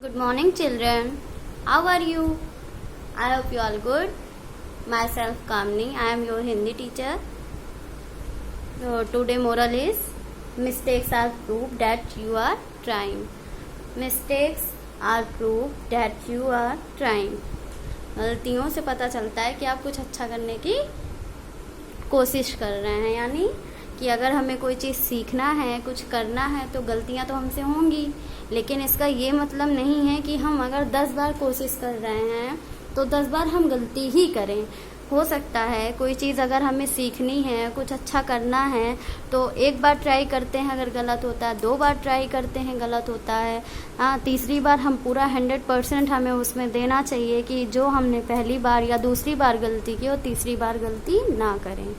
Good morning, children. How are you? I hope you all good. Myself Kamini. I am your Hindi teacher. So today moral is mistakes are proof that you are trying. Mistakes are proof that you are trying. गलतियों से पता चलता है कि आप कुछ अच्छा करने की कोशिश कर रहे हैं, यानी कि अगर हमें कोई चीज़ सीखना है, कुछ करना है, तो गलतियां तो हमसे होंगी, लेकिन इसका ये मतलब नहीं है कि हम अगर 10 बार कोशिश कर रहे हैं तो 10 बार हम गलती ही करें। हो सकता है कोई चीज़ अगर हमें सीखनी है, कुछ अच्छा करना है, तो एक बार ट्राई करते हैं, अगर गलत होता है 2 बार ट्राई करते हैं, गलत होता है, हाँ, तीसरी बार हम पूरा 100% हमें उसमें देना चाहिए कि जो हमने पहली बार या दूसरी बार गलती की, और तीसरी बार गलती ना करें।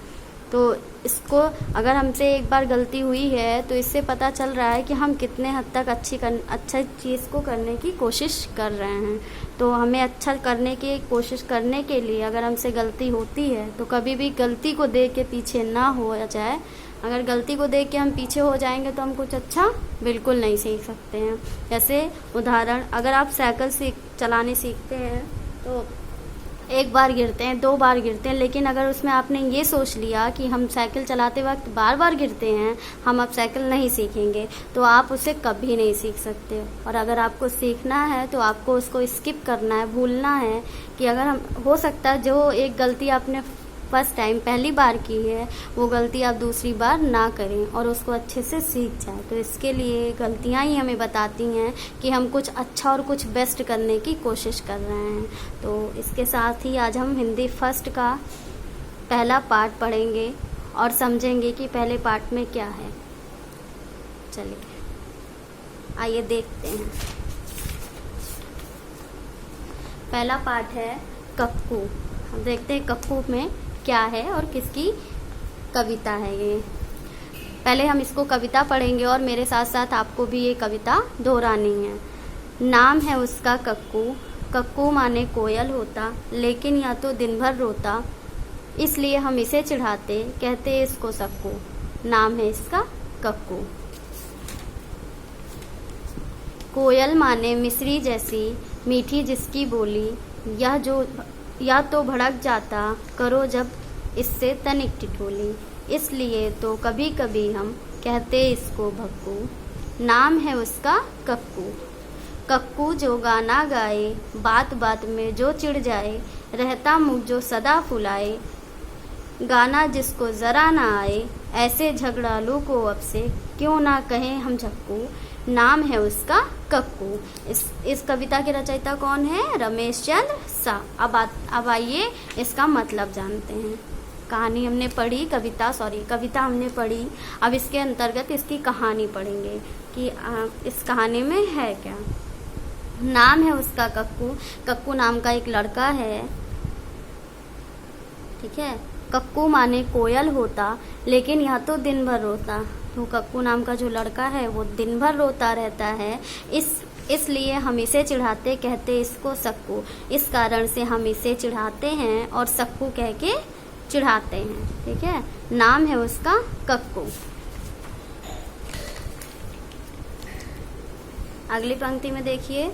तो इसको अगर हमसे एक बार गलती हुई है तो इससे पता चल रहा है कि हम कितने हद तक अच्छा चीज़ को करने की कोशिश कर रहे हैं। तो हमें अच्छा करने की कोशिश करने के लिए अगर हमसे गलती होती है तो कभी भी गलती को देख के पीछे ना हो जाए। अगर गलती को देख के हम पीछे हो जाएंगे तो हम कुछ अच्छा बिल्कुल नहीं सीख सकते हैं। जैसे उदाहरण, अगर आप साइकिल चलाने सीखते हैं तो एक बार गिरते हैं, 2 बार गिरते हैं, लेकिन अगर उसमें आपने ये सोच लिया कि हम साइकिल चलाते वक्त बार बार गिरते हैं, हम अब साइकिल नहीं सीखेंगे, तो आप उसे कभी नहीं सीख सकते। और अगर आपको सीखना है तो आपको उसको स्किप करना है, भूलना है कि अगर हम हो सकता है जो एक गलती आपने फर्स्ट टाइम पहली बार की है वो गलती आप दूसरी बार ना करें और उसको अच्छे से सीख जाए। तो इसके लिए गलतियां ही हमें बताती हैं कि हम कुछ अच्छा और कुछ बेस्ट करने की कोशिश कर रहे हैं। तो इसके साथ ही आज हम हिंदी फर्स्ट का पहला पार्ट पढ़ेंगे और समझेंगे कि पहले पार्ट में क्या है। चलिए आइए देखते हैं। पहला पार्ट है कक्कू। हम देखते हैं कक्कू में क्या है और किसकी कविता है ये। पहले हम इसको कविता पढ़ेंगे और मेरे साथ साथ आपको भी ये कविता दोहरानी है। नाम है उसका कक्कू, कक्कू माने कोयल होता, लेकिन या तो दिन भर रोता, इसलिए हम इसे चिढ़ाते, कहते इसको सक्कू। नाम है इसका कक्कू। कोयल माने मिस्री जैसी, मीठी जिसकी बोली, या तो भड़क जाता, करो जब इससे तनिक ठिठोली, इसलिए तो कभी कभी हम कहते इसको भक्कू। नाम है उसका कक्कू। कक्कू जो गाना गाए, बात बात में जो चिढ़ जाए, रहता मुँह जो सदा फुलाए, गाना जिसको जरा ना आए, ऐसे झगड़ालू को अब से क्यों ना कहें हम झक्कू। नाम है उसका कक्कू। इस कविता के रचयिता कौन है? रमेश चंद्र शाह। अब आइए इसका मतलब जानते हैं। कहानी हमने पढ़ी, कविता हमने पढ़ी। अब इसके अंतर्गत इसकी कहानी पढ़ेंगे कि इस कहानी में है क्या। नाम है उसका कक्कू। कक्कू नाम का एक लड़का है, ठीक है। कक्कू माने कोयल होता, लेकिन यह तो दिन भर रोता। तो कक्कू नाम का जो लड़का है वो दिन भर रोता रहता है, इसलिए हम इसे चिढ़ाते, कहते इसको सक्कू। इस कारण से हम इसे चिढ़ाते हैं और सक्कू कह के चिढ़ाते हैं, ठीक है। नाम है उसका कक्कू। अगली पंक्ति में देखिए,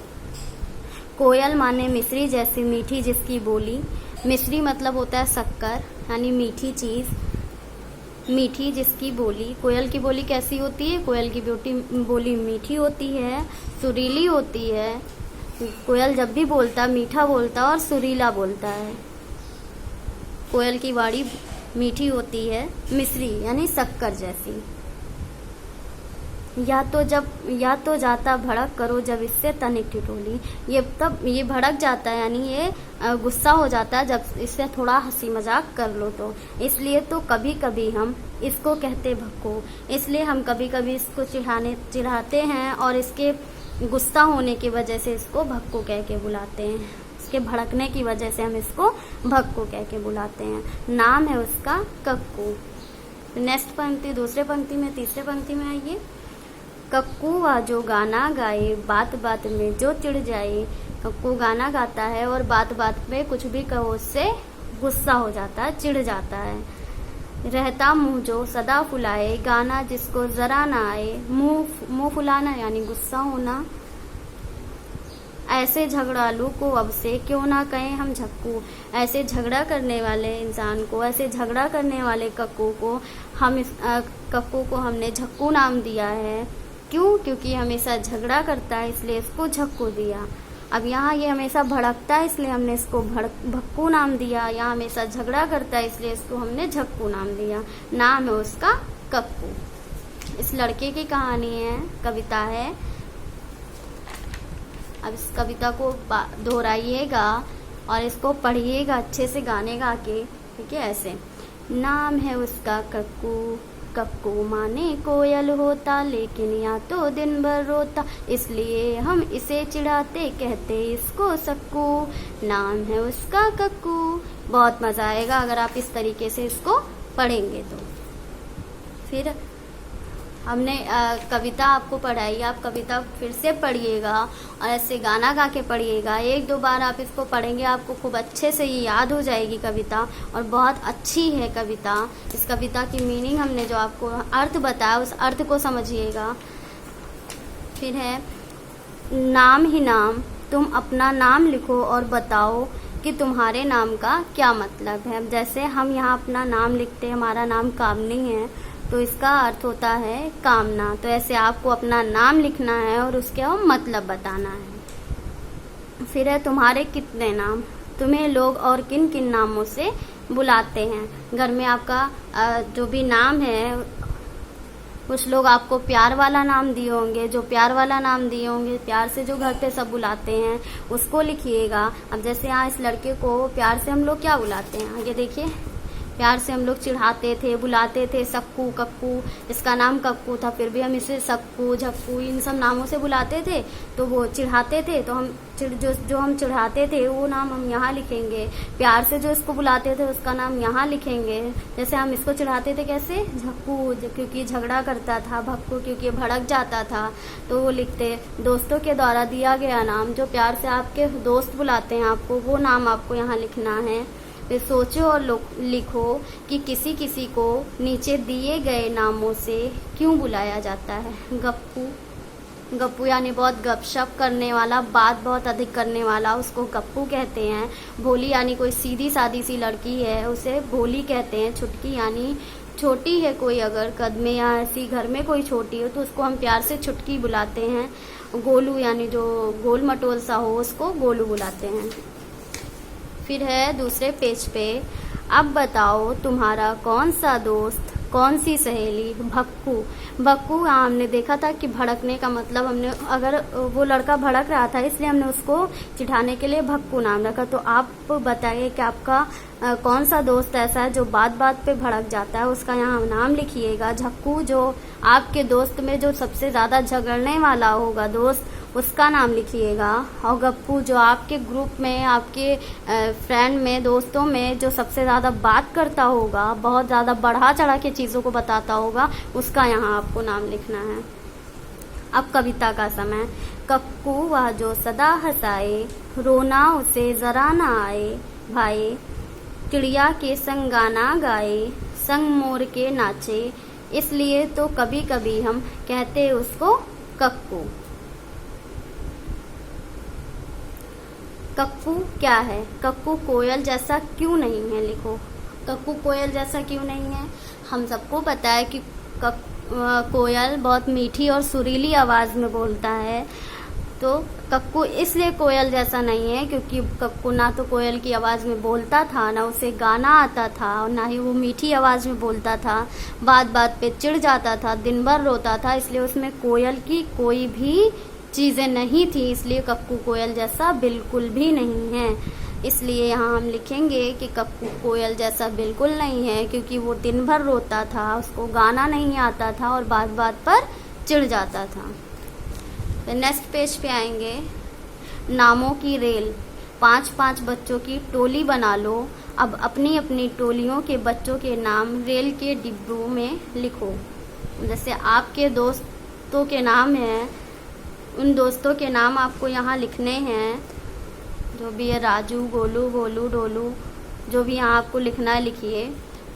कोयल माने मिश्री जैसी, मीठी जिसकी बोली। मिश्री मतलब होता है शक्कर, यानी मीठी चीज। मीठी जिसकी बोली। कोयल की बोली कैसी होती है? कोयल की बोली मीठी होती है, सुरीली होती है। कोयल जब भी बोलता मीठा बोलता और सुरीला बोलता है। कोयल की वाणी मीठी होती है, मिश्री यानी शक्कर जैसी। या तो जाता भड़क, करो जब इससे तनिक ठिठोली। ये भड़क जाता है, यानी ये गुस्सा हो जाता है जब इससे थोड़ा हंसी मजाक कर लो तो। इसलिए तो कभी कभी हम इसको कहते भक्कू। इसलिए हम कभी कभी इसको चिढ़ाते हैं और इसके गुस्सा होने की वजह से इसको भक्कू कह के बुलाते हैं। इसके भड़कने की वजह से हम इसको भक्कू कह के बुलाते हैं। नाम है उसका कक्कू। नेक्स्ट पंक्ति, दूसरे पंक्ति में, तीसरे पंक्ति में आइए। कक्कू वा जो गाना गाए, बात बात में जो चिढ़ जाए। कक्कू गाना गाता है और बात बात में कुछ भी कहो उससे गुस्सा हो जाता है, चिढ़ जाता है। रहता मुंह जो सदा फुलाए, गाना जिसको जरा ना आए। मुंह फुलाना यानी गुस्सा होना। ऐसे झगड़ालू को अब से क्यों ना कहें हम झक्कू। ऐसे झगड़ा करने वाले इंसान को, ऐसे झगड़ा करने वाले कक्कू को कक्कू को हमने झक्कू नाम दिया है। क्यों? क्योंकि हमेशा झगड़ा करता है, इसलिए इसको झक्कू दिया। अब यहाँ ये हमेशा भड़कता है, इसलिए हमने इसको भक्कू नाम दिया। यहाँ हमेशा झगड़ा करता है, इसलिए इसको हमने झक्कू नाम दिया। नाम है उसका कक्कू। इस लड़के की कहानी है, कविता है। अब इस कविता को दोहराइएगा और इसको पढ़िएगा अच्छे से गाने गा के, ठीक है। ऐसे नाम है उसका कक्कू, कक्कू माने कोयल होता, लेकिन या तो दिन भर रोता, इसलिए हम इसे चिढ़ाते, कहते इसको सक्कू। नाम है उसका कक्कू। बहुत मजा आएगा अगर आप इस तरीके से इसको पढ़ेंगे तो। फिर हमने कविता आपको पढ़ाई, आप कविता फिर से पढ़िएगा और ऐसे गाना गा के पढ़िएगा। 1-2 बार आप इसको पढ़ेंगे, आपको खूब अच्छे से ये याद हो जाएगी कविता, और बहुत अच्छी है कविता। इस कविता की मीनिंग हमने जो आपको अर्थ बताया, उस अर्थ को समझिएगा। फिर है नाम ही नाम, तुम अपना नाम लिखो और बताओ कि तुम्हारे नाम का क्या मतलब है। जैसे हम यहाँ अपना नाम लिखते हैं, हमारा नाम कामनी है, तो इसका अर्थ होता है कामना। तो ऐसे आपको अपना नाम लिखना है और उसके मतलब बताना है। फिर है तुम्हारे कितने नाम, तुम्हें लोग और किन किन नामों से बुलाते हैं। घर में आपका जो भी नाम है, कुछ लोग आपको प्यार वाला नाम दिए होंगे, जो प्यार वाला नाम दिए होंगे, प्यार से जो घर पे सब बुलाते हैं, उसको लिखिएगा। अब जैसे यहाँ इस लड़के को प्यार से हम लोग क्या बुलाते हैं, आगे देखिए। प्यार से हम लोग चिढ़ाते थे, बुलाते थे सक्कू कक्कू। इसका नाम कक्कू था, फिर भी हम इसे सक्कू झक्कू इन सब नामों से बुलाते थे। तो वो चिढ़ाते थे, तो हम जो हम चिढ़ाते थे वो नाम हम यहाँ लिखेंगे। प्यार से जो इसको बुलाते थे उसका नाम यहाँ लिखेंगे। जैसे हम इसको चिढ़ाते थे कैसे, झक्कू क्योंकि झगड़ा करता था, भक्कू क्योंकि भड़क जाता था, तो वो लिखते। दोस्तों के द्वारा दिया गया नाम, जो प्यार से आपके दोस्त बुलाते हैं आपको, वो नाम आपको यहाँ लिखना है। फिर सोचो और लिखो कि किसी किसी को नीचे दिए गए नामों से क्यों बुलाया जाता है। गप्पू, गप्पू यानी बहुत गपशप करने वाला, बात बहुत अधिक करने वाला, उसको गप्पू कहते हैं। भोली यानी कोई सीधी सादी सी लड़की है, उसे भोली कहते हैं। छुटकी यानी छोटी है कोई, अगर कद में या ऐसी घर में कोई छोटी हो तो उसको हम प्यार से छुटकी बुलाते हैं। गोलू यानी जो गोल मटोल सा हो, उसको गोलू बुलाते हैं। फिर है दूसरे पेज पे, अब बताओ तुम्हारा कौन सा दोस्त, कौन सी सहेली। भक्कू, भक्कू हमने देखा था कि भड़कने का मतलब, हमने अगर वो लड़का भड़क रहा था इसलिए हमने उसको चिढ़ाने के लिए भक्कू नाम रखा। तो आप बताइए कि आपका कौन सा दोस्त ऐसा है जो बात बात पे भड़क जाता है, उसका यहाँ नाम लिखिएगा। झक्कू जो आपके दोस्त में जो सबसे ज्यादा झगड़ने वाला होगा दोस्त, उसका नाम लिखिएगा। और गप्पू जो आपके ग्रुप में, आपके फ्रेंड में, दोस्तों में जो सबसे ज़्यादा बात करता होगा, बहुत ज़्यादा बढ़ा चढ़ा के चीज़ों को बताता होगा, उसका यहाँ आपको नाम लिखना है। अब कविता का समय। कक्कू वह जो सदा हंसाए, रोना उसे जरा ना आए, भाई चिड़िया के संग गाना गाए, संग मोर के नाचे, इसलिए तो कभी कभी हम कहते उसको कक्कू। कक्कू क्या है, कक्कू कोयल जैसा क्यों नहीं है, लिखो। कक्कू कोयल जैसा क्यों नहीं है? हम सबको पता है कि कोयल बहुत मीठी और सुरीली आवाज में बोलता है, तो कक्कू इसलिए कोयल जैसा नहीं है क्योंकि कक्कू ना तो कोयल की आवाज में बोलता था, ना उसे गाना आता था, और ना ही वो मीठी आवाज में बोलता था। बात बात पे चिढ़ जाता था, दिन भर रोता था, इसलिए उसमें कोयल की कोई भी चीजें नहीं थी, इसलिए कक्कू कोयल जैसा बिल्कुल भी नहीं है। इसलिए यहाँ हम लिखेंगे कि कक्कू कोयल जैसा बिल्कुल नहीं है क्योंकि वो दिन भर रोता था, उसको गाना नहीं आता था और बात बात पर चिढ़ जाता था। तो नेक्स्ट पेज पे आएंगे। नामों की रेल, 5-5 बच्चों की टोली बना लो। अब अपनी अपनी टोलियों के बच्चों के नाम रेल के डिब्बों में लिखो। जैसे आपके दोस्तों के नाम हैं, उन दोस्तों के नाम आपको यहाँ लिखने हैं, जो भी है राजू, गोलू, गोलू, डोलू, जो भी यहाँ आपको लिखना है लिखिए।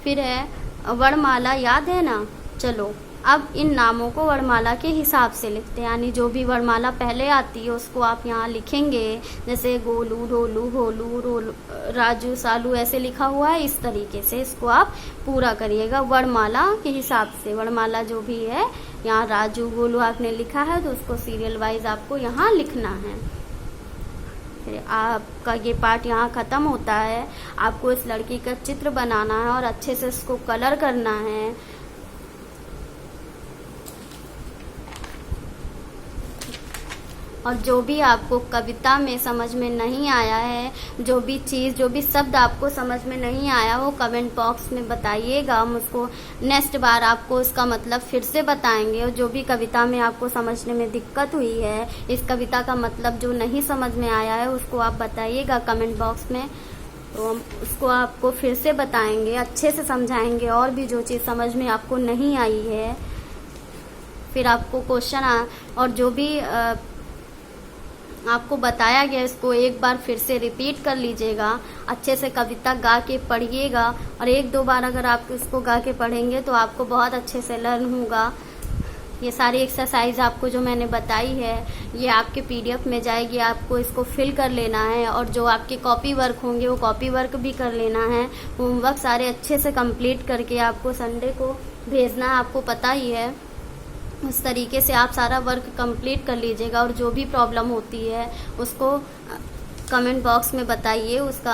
फिर है वर्णमाला, याद है ना? चलो अब इन नामों को वर्णमाला के हिसाब से लिखते हैं, यानी जो भी वर्णमाला पहले आती है उसको आप यहाँ लिखेंगे। जैसे गोलू, ढोलू, भोलू, रोलू, राजू, सालू ऐसे लिखा हुआ है, इस तरीके से इसको आप पूरा करिएगा वर्णमाला के हिसाब से। वर्णमाला जो भी है, यहाँ राजू, गोलू आपने लिखा है तो उसको सीरियल वाइज आपको यहाँ लिखना है। फिर आपका ये पार्ट यहाँ ख़त्म होता है। आपको इस लड़की का चित्र बनाना है और अच्छे से इसको कलर करना है। और जो भी आपको कविता में समझ में नहीं आया है, जो भी चीज़, जो भी शब्द आपको समझ में नहीं आया, वो कमेंट बॉक्स में बताइएगा। हम उसको नेक्स्ट बार आपको उसका मतलब फिर से बताएंगे। और जो भी कविता में आपको समझने में दिक्कत हुई है, इस कविता का मतलब जो नहीं समझ में आया है, उसको आप बताइएगा कमेंट बॉक्स में, तो हम उसको आपको फिर से बताएंगे, अच्छे से समझाएंगे। और भी जो चीज़ समझ में आपको नहीं आई है, फिर आपको क्वेश्चन और जो भी आपको बताया गया, इसको एक बार फिर से रिपीट कर लीजिएगा। अच्छे से कविता गा के पढ़िएगा, और एक दो बार अगर आप इसको गा के पढ़ेंगे तो आपको बहुत अच्छे से लर्न होगा। ये सारी एक्सरसाइज आपको जो मैंने बताई है, ये आपके PDF में जाएगी, आपको इसको फिल कर लेना है। और जो आपके कॉपी वर्क होंगे वो कॉपी वर्क भी कर लेना है। होमवर्क सारे अच्छे से कंप्लीट करके आपको संडे को भेजना है, आपको पता ही है। उस तरीके से आप सारा वर्क कंप्लीट कर लीजिएगा। और जो भी प्रॉब्लम होती है उसको कमेंट बॉक्स में बताइए, उसको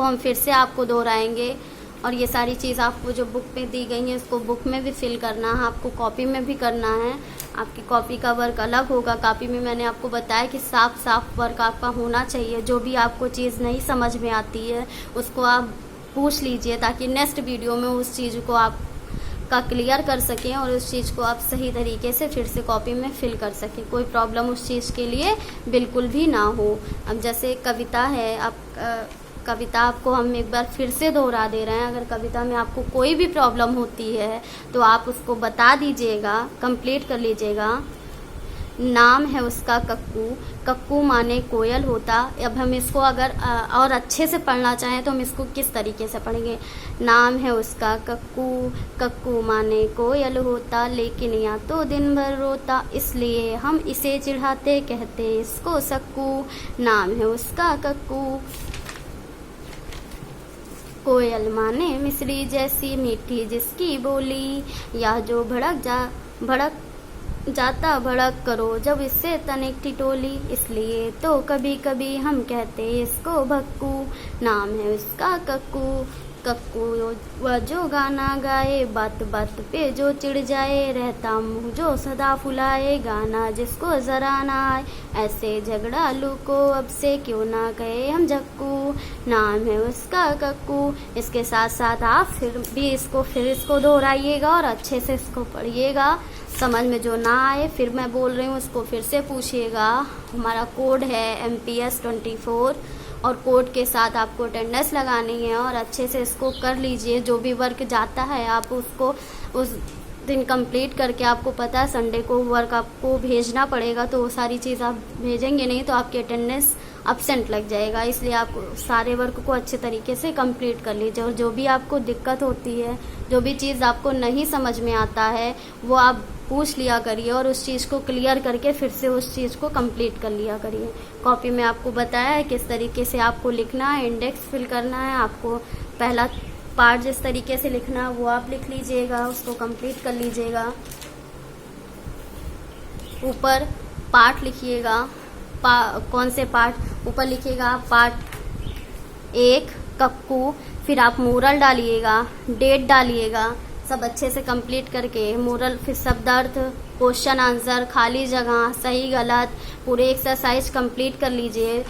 हम फिर से आपको दोहराएंगे। और ये सारी चीज़ आपको जो बुक में दी गई है, उसको बुक में भी फिल करना है, आपको कॉपी में भी करना है। आपकी कॉपी का वर्क अलग होगा। कॉपी में मैंने आपको बताया कि साफ साफ वर्क आपका होना चाहिए। जो भी आपको चीज़ नहीं समझ में आती है उसको आप पूछ लीजिए, ताकि नेक्स्ट वीडियो में उस चीज़ को आप का क्लियर कर सकें और उस चीज़ को आप सही तरीके से फिर से कॉपी में फिल कर सकें। कोई प्रॉब्लम उस चीज़ के लिए बिल्कुल भी ना हो। अब जैसे कविता है, कविता आपको हम एक बार फिर से दोहरा दे रहे हैं। अगर कविता में आपको कोई भी प्रॉब्लम होती है तो आप उसको बता दीजिएगा, कंप्लीट कर लीजिएगा। नाम है उसका कक्कू, कक्कू माने कोयल होता। अब हम इसको अगर और अच्छे से पढ़ना चाहें तो हम इसको किस तरीके से पढ़ेंगे। नाम है उसका कक्कू, कक्कू माने कोयल होता, लेकिन या तो दिन भर रोता, इसलिए हम इसे चिढ़ाते कहते इसको सक्कू। नाम है उसका कक्कू। कोयल माने मिश्री जैसी मीठी जिसकी बोली, या जो भड़क जाता भड़क करो जब इससे तनिक ठिठोली, इसलिए तो कभी कभी हम कहते इसको भक्कू। नाम है उसका कक्कू, कक्कू वह जो गाना गाए, बात बात पे जो चिढ़ जाए, रहता मुँह जो सदा फुलाए, गाना जिसको जरा ना आए, ऐसे झगड़ालू को अब से क्यों ना कहे हम झक्कू। नाम है उसका कक्कू। इसके साथ साथ आप फिर इसको दोहराइएगा और अच्छे से इसको पढ़िएगा। समझ में जो ना आए, फिर मैं बोल रही हूँ उसको फिर से पूछिएगा। हमारा कोड है MPS 24 और कोड के साथ आपको अटेंडेंस लगानी है और अच्छे से इसको कर लीजिए। जो भी वर्क जाता है आप उसको उस दिन कंप्लीट करके, आपको पता है संडे को वर्क आपको भेजना पड़ेगा, तो वो सारी चीज़ आप भेजेंगे नहीं तो आपकी अटेंडेंस अब्सेंट लग जाएगा। इसलिए आप सारे वर्क को अच्छे तरीके से कंप्लीट कर लीजिए। और जो भी आपको दिक्कत होती है, जो भी चीज़ आपको नहीं समझ में आता है, वो आप पूछ लिया करिए और उस चीज़ को क्लियर करके फिर से उस चीज़ को कंप्लीट कर लिया करिए। कॉपी में आपको बताया है किस तरीके से आपको लिखना है, इंडेक्स फिल करना है। आपको पहला पार्ट जिस तरीके से लिखना है वो आप लिख लीजिएगा, उसको कंप्लीट कर लीजिएगा। ऊपर पार्ट लिखिएगा, कौन से पार्ट ऊपर लिखिएगा। पार्ट 1 कक्कू, फिर आप मोरल डालिएगा, डेट डालिएगा, सब अच्छे से कंप्लीट करके मोरल, फिर शब्दार्थ, क्वेश्चन आंसर, खाली जगह, सही गलत, पूरे एक्सरसाइज कंप्लीट कर लीजिए।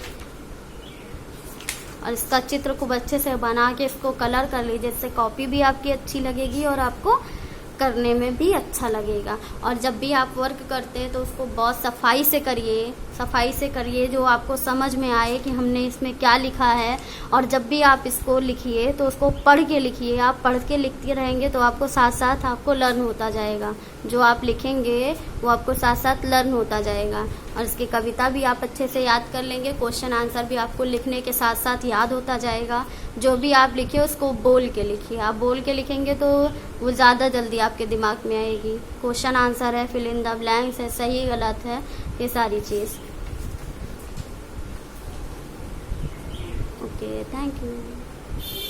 और इसका चित्र खूब अच्छे से बना के इसको कलर कर लीजिए, इससे कॉपी भी आपकी अच्छी लगेगी और आपको करने में भी अच्छा लगेगा। और जब भी आप वर्क करते हैं तो उसको बहुत सफाई से करिए, सफाई से करिए, जो आपको समझ में आए कि हमने इसमें क्या लिखा है। और जब भी आप इसको लिखिए तो उसको पढ़ के लिखिए। आप पढ़ के लिखते रहेंगे तो आपको साथ साथ आपको लर्न होता जाएगा। जो आप लिखेंगे वो आपको साथ साथ लर्न होता जाएगा। और इसकी कविता भी आप अच्छे से याद कर लेंगे। क्वेश्चन आंसर भी आपको लिखने के साथ साथ याद होता जाएगा। जो भी आप लिखिए उसको बोल के लिखिए। आप बोल के लिखेंगे तो वो ज़्यादा जल्दी आपके दिमाग में आएगी। क्वेश्चन आंसर है, फिल इन द ब्लैंक्स है, सही गलत है, ये सारी चीज़। Okay, thank you.